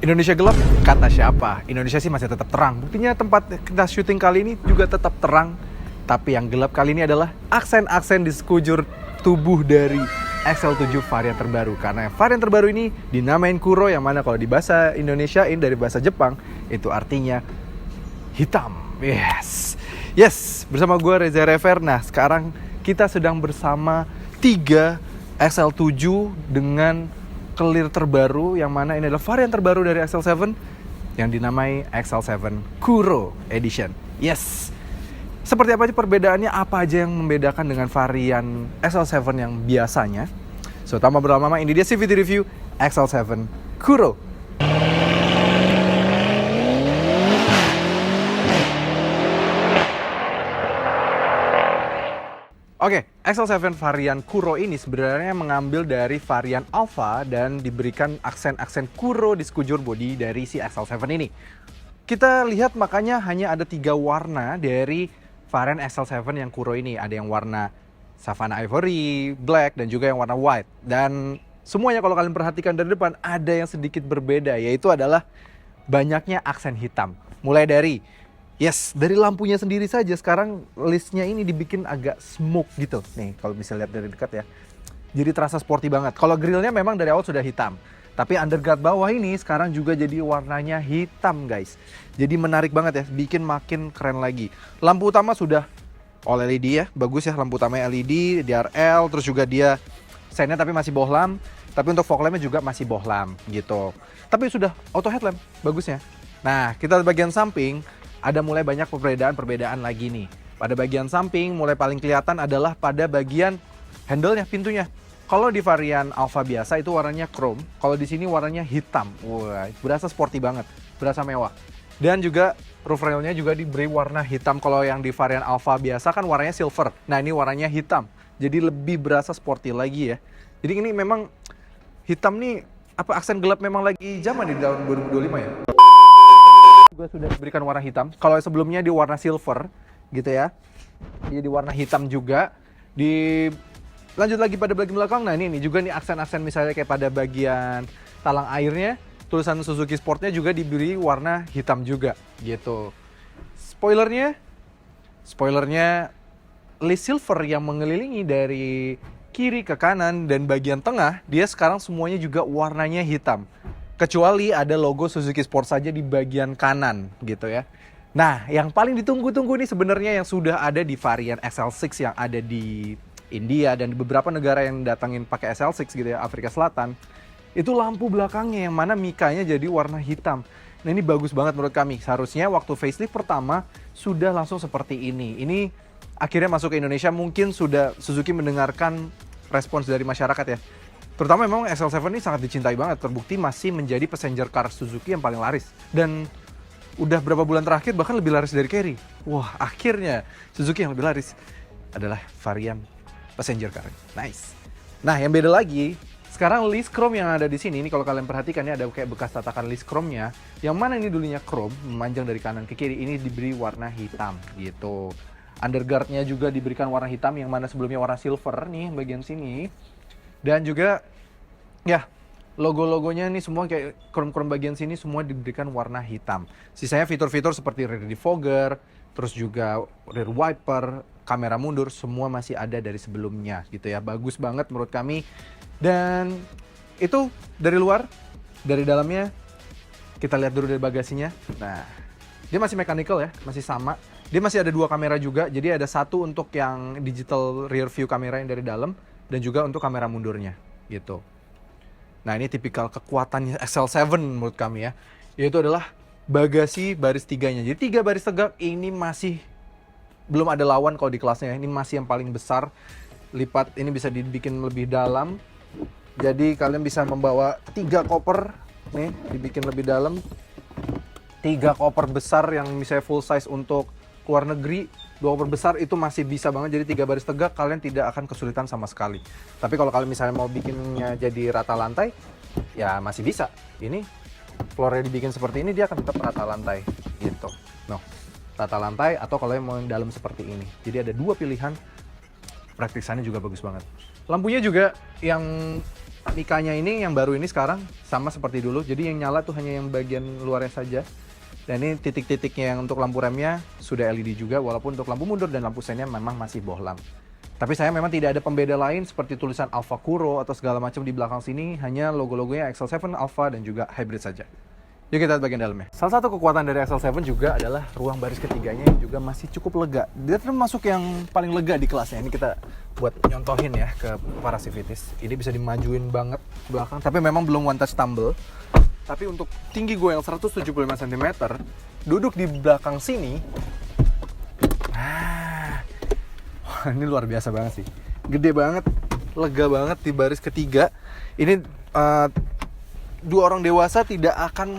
Indonesia gelap, kata siapa? Indonesia sih masih tetap terang. Buktinya tempat kita syuting kali ini juga tetap terang. Tapi yang gelap kali ini adalah aksen-aksen di sekujur tubuh dari XL7 varian terbaru. Karena varian terbaru ini dinamain Kuro, yang mana kalau di bahasa Indonesiain dari bahasa Jepang, itu artinya hitam. Yes, bersama gue Reza Rever. Nah, sekarang kita sedang bersama 3 XL7 dengan clear terbaru, yang mana ini adalah varian terbaru dari XL7 yang dinamai XL7 Kuro Edition. Yes. Seperti apa sih perbedaannya? Apa aja yang membedakan dengan varian XL7 yang biasanya? So, tanpa berlama-lama, ini dia CVT review XL7 Kuro. Oke, XL7 varian Kuro ini sebenarnya mengambil dari varian Alpha dan diberikan aksen-aksen Kuro di sekujur bodi dari si XL7 ini. Kita lihat makanya hanya ada 3 warna dari varian XL7 yang Kuro ini. Ada yang warna Savannah Ivory, Black, dan juga yang warna White. Dan semuanya kalau kalian perhatikan dari depan ada yang sedikit berbeda, yaitu adalah banyaknya aksen hitam. Mulai dari dari lampunya sendiri saja sekarang listnya ini dibikin agak smoke gitu. Nih, kalau bisa lihat dari dekat ya. Jadi terasa sporty banget. Kalau grillnya memang dari awal sudah hitam. Tapi underguard bawah ini sekarang juga jadi warnanya hitam, guys. Jadi menarik banget ya, bikin makin keren lagi. Lampu utama sudah all LED ya, bagus ya, lampu utamanya LED, DRL, terus juga dia sennya tapi masih bohlam. Tapi untuk fog lampnya juga masih bohlam gitu. Tapi sudah auto headlamp, bagusnya. Nah, kita di bagian samping ada mulai banyak perbedaan lagi nih. Pada bagian samping mulai paling kelihatan adalah pada bagian handle-nya, pintunya. Kalau di varian Alpha biasa itu warnanya chrome, kalau di sini warnanya hitam. Wah, berasa sporty banget, berasa mewah. Dan juga roof rail-nya juga diberi warna hitam. Kalau yang di varian Alpha biasa kan warnanya silver. Nah, ini warnanya hitam. Jadi lebih berasa sporty lagi ya. Jadi ini memang hitam nih, apa aksen gelap memang lagi zaman di tahun 2025 ya. Juga sudah diberikan warna hitam. Kalau sebelumnya di warna silver gitu ya, jadi di warna hitam juga. Lanjut lagi pada bagian belakang. Nah, ini juga nih aksen-aksen misalnya kayak pada bagian talang airnya, tulisan Suzuki Sportnya juga diberi warna hitam juga gitu. Spoilernya list silver yang mengelilingi dari kiri ke kanan dan bagian tengah, dia sekarang semuanya juga warnanya hitam. Kecuali ada logo Suzuki Sport saja di bagian kanan gitu ya. Nah, yang paling ditunggu-tunggu nih sebenarnya yang sudah ada di varian XL6 yang ada di India dan di beberapa negara yang datangin pakai XL6 gitu ya, Afrika Selatan. Itu lampu belakangnya yang mana mikanya jadi warna hitam. Nah, ini bagus banget menurut kami. Seharusnya waktu facelift pertama sudah langsung seperti ini. Ini akhirnya masuk ke Indonesia, mungkin sudah Suzuki mendengarkan respons dari masyarakat ya. Terutama memang XL7 ini sangat dicintai banget, terbukti masih menjadi passenger car Suzuki yang paling laris. Dan udah berapa bulan terakhir bahkan lebih laris dari Carry. Wah, akhirnya Suzuki yang lebih laris adalah varian passenger car. Nice. Nah, yang beda lagi, sekarang list chrome yang ada di sini, ini kalau kalian perhatikan ya ada kayak bekas tatakan list chrome-nya. Yang mana ini dulunya chrome, memanjang dari kanan ke kiri, ini diberi warna hitam gitu. Underguard-nya juga diberikan warna hitam, yang mana sebelumnya warna silver nih bagian sini. Dan juga ya logo-logonya nih semua kayak chrome-chrome bagian sini semua diberikan warna hitam. Sisanya fitur-fitur seperti rear defogger, terus juga rear wiper, kamera mundur, semua masih ada dari sebelumnya gitu ya. Bagus banget menurut kami. Dan itu dari luar. Dari dalamnya kita lihat dulu dari bagasinya. Nah, dia masih mechanical ya, masih sama. Dia masih ada 2 kamera juga, jadi ada satu untuk yang digital rear view kamera yang dari dalam dan juga untuk kamera mundurnya gitu. Nah, ini tipikal kekuatannya XL7 menurut kami ya, yaitu adalah bagasi baris 3-nya. Jadi 3 baris tegak ini masih belum ada lawan kalau di kelasnya ya. Ini masih yang paling besar. Lipat ini bisa dibikin lebih dalam. Jadi kalian bisa membawa 3 koper nih, dibikin lebih dalam. 3 koper besar yang misalnya full size untuk luar negeri. 2 koper besar itu masih bisa banget, jadi 3 baris tegak kalian tidak akan kesulitan sama sekali. Tapi kalau kalian misalnya mau bikinnya jadi rata lantai, ya masih bisa. Ini floornya dibikin seperti ini, dia akan tetap rata lantai gitu. No, rata lantai atau kalau yang mau yang dalam seperti ini. Jadi ada 2 pilihan, praktisannya juga bagus banget. Lampunya juga yang Mikanya ini yang baru ini sekarang sama seperti dulu. Jadi yang nyala tuh hanya yang bagian luarnya saja. Dan ini titik-titiknya yang untuk lampu remnya sudah LED juga, walaupun untuk lampu mundur dan lampu sennya memang masih bohlam. Tapi saya memang tidak ada pembeda lain seperti tulisan Alfa Kuro atau segala macam di belakang sini, hanya logo-logonya XL7 Alpha dan juga hybrid saja. Yuk kita lihat bagian dalamnya. Salah satu kekuatan dari XL7 juga adalah ruang baris ketiganya yang juga masih cukup lega. Dia termasuk yang paling lega di kelasnya. Ini kita buat nyontohin ya ke para civities. Ini bisa dimajuin banget ke belakang, tapi memang belum one touch tumble. Tapi untuk tinggi gue yang 175 cm, duduk di belakang sini, wah, ini luar biasa banget sih. Gede banget, lega banget di baris ketiga. Ini dua orang dewasa tidak akan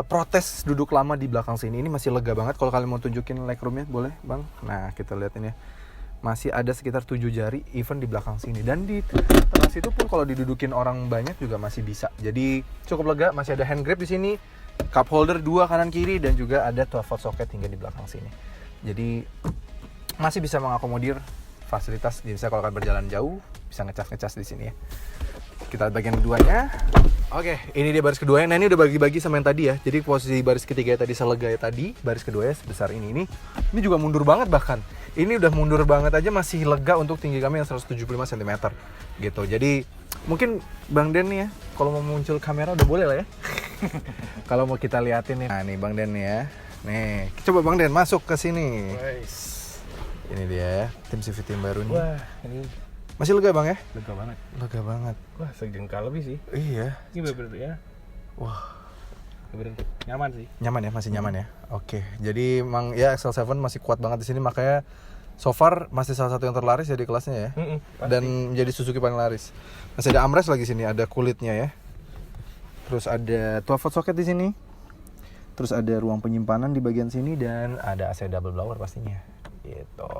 protes duduk lama di belakang sini. Ini masih lega banget. Kalau kalian mau tunjukin legroomnya boleh bang. Nah kita lihat ini ya, masih ada sekitar 7 jari even di belakang sini. Dan di tengah situ pun kalau didudukin orang banyak juga masih bisa. Jadi cukup lega. Masih ada hand grip di sini, cup holder 2 kanan kiri, dan juga ada 12 volt socket hingga di belakang sini. Jadi masih bisa mengakomodir fasilitas. Bisa kalau kalian berjalan jauh bisa ngecas di sini ya. Kita lihat bagian keduanya. Oke, ini dia baris keduanya. Nah ini udah bagi-bagi sama yang tadi ya. Jadi posisi baris ketiga tadi selega ya tadi, baris keduanya sebesar ini. Ini juga mundur banget bahkan. Ini udah mundur banget aja masih lega untuk tinggi kami yang 175 cm gitu. Jadi mungkin Bang Den nih ya, kalau mau muncul kamera udah boleh lah ya. Kalau mau kita liatin nih. Nah nih Bang Den nih ya. Nih, coba Bang Den masuk ke sini. Ini dia ya, tim CVT yang baru nih. Wah, ini masih lega Bang ya? lega banget. Lega banget. Wah, sejengkal lebih sih. Iya. Ini bener-bener ya. Wah, Bener-bener nyaman sih. nyaman ya, masih nyaman ya. Oke, jadi emang ya XL7 masih kuat banget di sini, makanya so far masih salah satu yang terlaris ya di kelasnya ya. Pasti. Dan menjadi Suzuki paling laris. Masih ada armrest lagi sini, ada kulitnya ya. Terus ada 12 volt socket di sini. Terus ada ruang penyimpanan di bagian sini dan ada AC double blower pastinya. Gitu.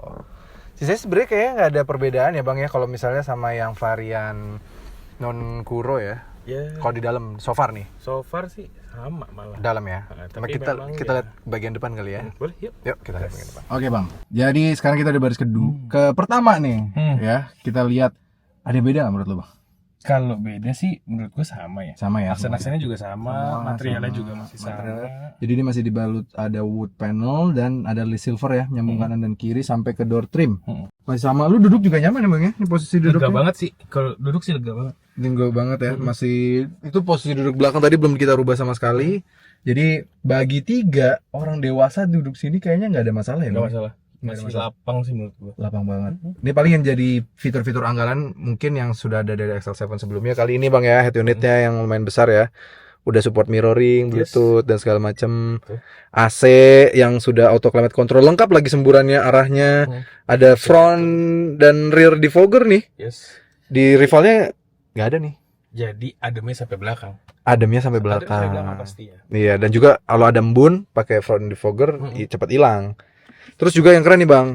Sisanya sebenarnya kayaknya nggak ada perbedaan ya Bang ya kalau misalnya sama yang varian non Kuro ya. Ya. Kalau di dalam so far nih. So far sih sama malah. Dalam ya. Tapi kita memang kita ya. lihat bagian depan kali ya. Boleh, yuk. Yuk kita lihat bagian depan. Oke bang, jadi sekarang kita di baris kedua, ke pertama nih, ya kita lihat ada beda nggak menurut lo bang? Kalau beda sih menurut gue sama ya. Sama ya. Aksen-aksennya juga sama, materialnya sama. juga masih sama. Jadi ini masih dibalut ada wood panel dan ada list silver ya, nyambung kanan dan kiri sampai ke door trim. Masih sama. Lu duduk juga nyaman ya bang ya? Ini posisi duduknya. Lega banget sih. Kalau duduk sih lega banget. Tinggal banget ya. Masih itu posisi duduk belakang tadi belum kita rubah sama sekali. Jadi bagi 3 orang dewasa duduk sini kayaknya nggak ada masalah ya. Enggak Bang? masalah. Masih lapang sih menurut gue. Lapang banget. Ini paling yang jadi fitur-fitur andalan mungkin yang sudah ada dari XL7 sebelumnya. Kali ini bang ya, head unitnya yang lumayan besar ya. Udah support mirroring, Bluetooth dan segala macam. AC yang sudah auto climate control lengkap lagi semburannya, arahnya. Ada front dan rear defogger nih. Yes. Di rivalnya nggak ada nih. Jadi ademnya sampai belakang. Ademnya sampai Adem sampai belakang belakang. pasti ya. Iya, dan juga kalau ada embun pakai front defogger cepat hilang. Terus juga yang keren nih bang,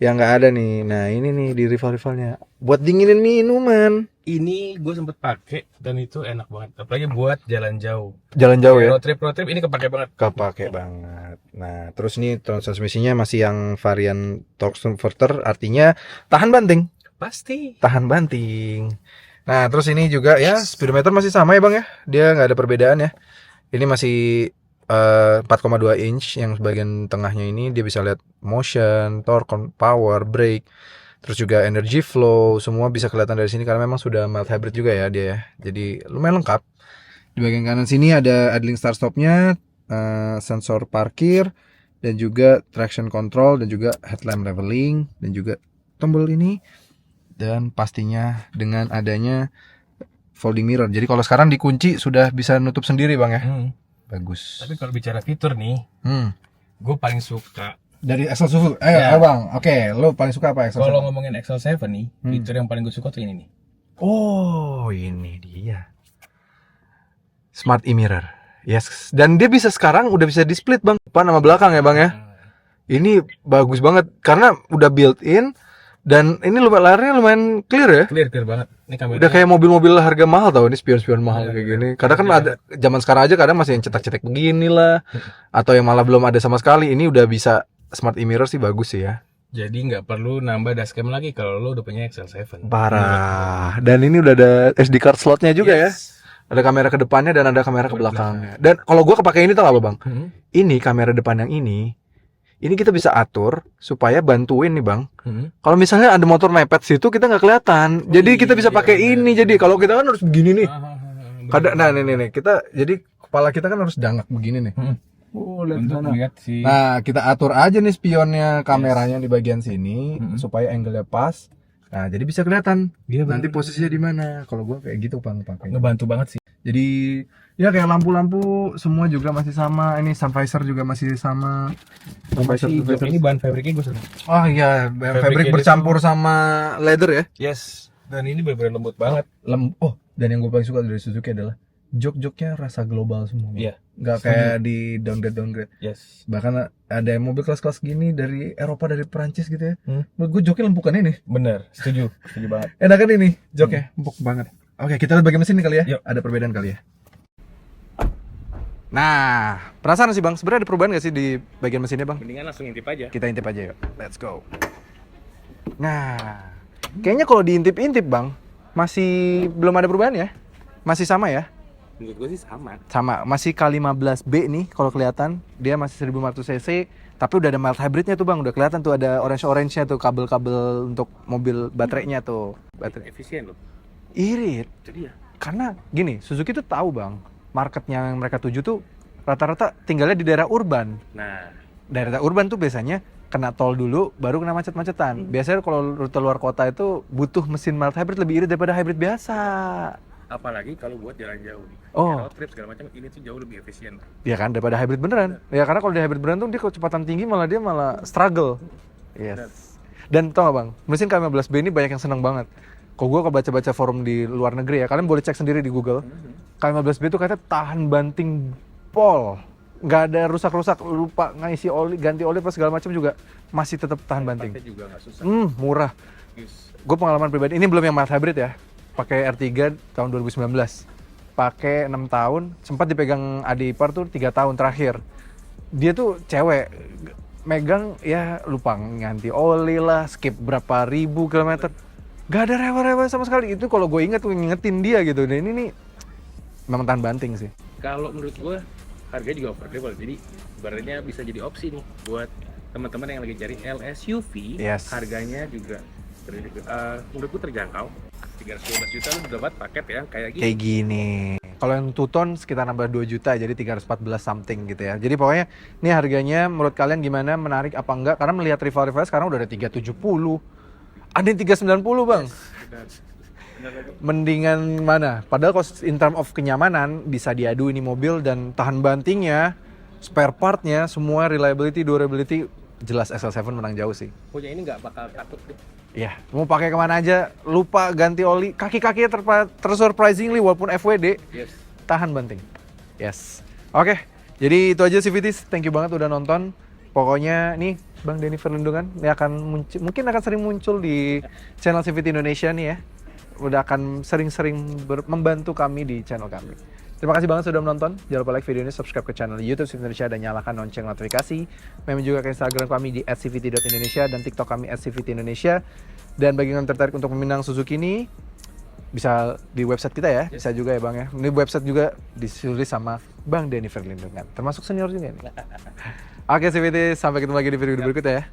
yang nggak ada nih. Nah ini nih di rival-rivalnya, buat dinginin minuman. Ini gue sempet pakai dan itu enak banget. Apalagi buat jalan jauh. Jalan jauh ya. Road trip ini kepake banget. Kepake banget. Nah terus nih transmisinya masih yang varian torque converter, artinya tahan banting. Pasti. Tahan banting. Nah terus ini juga ya speedometer masih sama ya bang ya. Dia nggak ada perbedaan ya. Ini masih 4,2 inch yang bagian tengahnya ini dia bisa lihat motion, torque, power, brake, terus juga energy flow, semua bisa kelihatan dari sini karena memang sudah mild hybrid juga ya dia ya. Jadi lumayan lengkap. Di bagian kanan sini ada idling start stopnya, sensor parkir, dan juga traction control, dan juga headlamp leveling, dan juga tombol ini, dan pastinya dengan adanya folding mirror. Jadi kalau sekarang dikunci sudah bisa nutup sendiri bang ya. Bagus. Tapi kalau bicara fitur nih, gue paling suka. Dari XL7, bang, oke, lo paling suka apa XL7? Kalau ngomongin XL7 nih, fitur yang paling gue suka tuh ini nih. Oh, ini dia. Smart e-mirror. Yes, dan dia bisa sekarang udah bisa di split bang, depan sama belakang ya bang ya. Ini bagus banget karena udah built in. Dan ini layarnya lumayan clear ya. Clear banget. Ini kameranya Udah kayak mobil-mobil harga mahal tau, ini spion-spion mahal kayak gini. Kadang kan ada zaman sekarang aja kadang masih yang cetak-cetak begini lah, atau yang malah belum ada sama sekali. Ini udah bisa smart e-mirror sih, bagus sih ya. Jadi nggak perlu nambah dashcam lagi kalau lo udah punya XL7. Parah. Dan ini udah ada SD card slotnya juga ya. Yes. Ada kamera ke depannya dan ada kamera ke belakangnya. Dan kalau gua kepake ini tau gak Bang? Ini kamera depan yang ini kita bisa atur supaya bantuin nih Bang. Kalau misalnya ada motor mepet situ kita nggak kelihatan. Jadi kita bisa pakai ini. Jadi kalau kita kan harus begini nih. Nah nih kita jadi kepala kita kan harus dangak begini nih. Oh, lihat Untuk sana. lihat si Nah, kita atur aja nih spionnya kameranya di bagian sini supaya angle-nya pas. Nah, jadi bisa kelihatan dia nanti posisinya di mana. Kalau gua kayak gitu Bang pakai. ngebantu banget sih. Jadi ya kayak lampu-lampu semua juga masih sama. Ini sun visor juga masih sama. Sun visor, Si jok ini bahan fabriknya gue seneng. Oh iya, fabric Fabriknya bercampur sama leather ya. Yes. Dan ini benar-benar lembut banget. Dan yang gue paling suka dari Suzuki adalah jok-joknya rasa global semua. Iya. Nggak kayak di downgrade. Yes. Bahkan ada mobil kelas-kelas gini dari Eropa, dari Perancis gitu ya. Menurut gue joknya lempukan ini. Bener. Setuju banget. Enakan ini joknya, empuk banget. Oke, kita lihat bagian mesin nih kali ya. Yuk. Ada perbedaan kali ya. Nah, penasaran sih Bang, sebenarnya ada perubahan nggak sih di bagian mesinnya Bang? Mendingan langsung intip aja. Kita intip aja yuk. Let's go. Nah, kayaknya kalau diintip-intip Bang, masih belum ada perubahan ya? Masih sama ya? Menurut gue sih sama. Sama, masih K15B nih kalau kelihatan. Dia masih 1500 cc, tapi udah ada mild hybridnya tuh Bang. Udah kelihatan tuh ada orange-nya tuh, kabel-kabel untuk mobil baterainya tuh. Baterai. Efisien loh. Irit. Jadi ya. Karena gini, Suzuki tuh tahu Bang, marketnya yang mereka tuju tuh rata-rata tinggalnya di daerah urban. Nah, Daerah urban tuh biasanya kena tol dulu, baru kena macet-macetan. Biasanya kalau rute luar kota itu butuh mesin mild hybrid lebih irit daripada hybrid biasa. apalagi kalau buat jalan jauh. Oh. Road trip segala macam ini tuh jauh lebih efisien. Ya kan, daripada hybrid beneran. Ya karena kalau di hybrid beneran tuh dia kecepatan tinggi malah struggle. Yes. Dan tau gak Bang, mesin K15B ini banyak yang seneng banget. Kalau gue baca-baca forum di luar negeri ya, kalian boleh cek sendiri di Google. K15B itu katanya tahan banting pol. Nggak ada rusak-rusak, lupa ngisi oli, ganti oli pas segala macam juga masih tetap tahan banting. Paknya juga nggak susah. Murah. Yes. Gue pengalaman pribadi, ini belum yang mild hybrid ya. Pakai R3 tahun 2019. Pakai 6 tahun, sempat dipegang adik ipar tuh 3 tahun terakhir. Dia tuh cewek, megang ya lupa ganti oli lah, skip berapa ribu kilometer. Gak ada rewel-rewel sama sekali. Itu kalau gue inget, ngingetin dia gitu. Dan ini nih memang tahan banting sih. Kalau menurut gue harganya juga affordable, jadi ibaratnya bisa jadi opsi nih buat teman-teman yang lagi cari LSUV. Yes. Harganya juga menurut gue terjangkau. 312 juta lu dapat paket ya kayak gini. Kayak gini. Kalau yang Tuton sekitar nambah 2 juta jadi 314 something gitu ya. Jadi pokoknya ini harganya menurut kalian gimana, menarik apa enggak? Karena melihat rival-rival sekarang udah ada 370. Ada yang 390 Bang. Mendingan mana? Padahal kalau in term of kenyamanan bisa diadu ini mobil dan tahan bantingnya, spare partnya, semua reliability, durability jelas XL7 menang jauh sih. Punya ini nggak bakal takut deh. Iya, mau pakai kemana aja, lupa ganti oli, kaki-kakinya tersurprisingly walaupun FWD, Yes. tahan banting. Yes. Oke, jadi itu aja CVTs. Thank you banget udah nonton. Pokoknya nih Bang Denny Verlindungan ini akan mungkin akan sering muncul di channel CVT Indonesia nih ya. Udah akan sering-sering membantu kami di channel kami. Terima kasih banget sudah menonton. Jangan lupa like video ini, subscribe ke channel YouTube CVT Indonesia dan nyalakan lonceng notifikasi. Memang juga ke Instagram kami di @cvt.indonesia dan TikTok kami @cvt_indonesia. Dan bagi yang tertarik untuk meminang Suzuki ini bisa di website kita ya, bisa juga ya Bang ya. Ini website juga ditulis sama Bang Denny Verlindungan, termasuk senior juga nih. Oke CVT, sampai ketemu lagi di video berikutnya ya.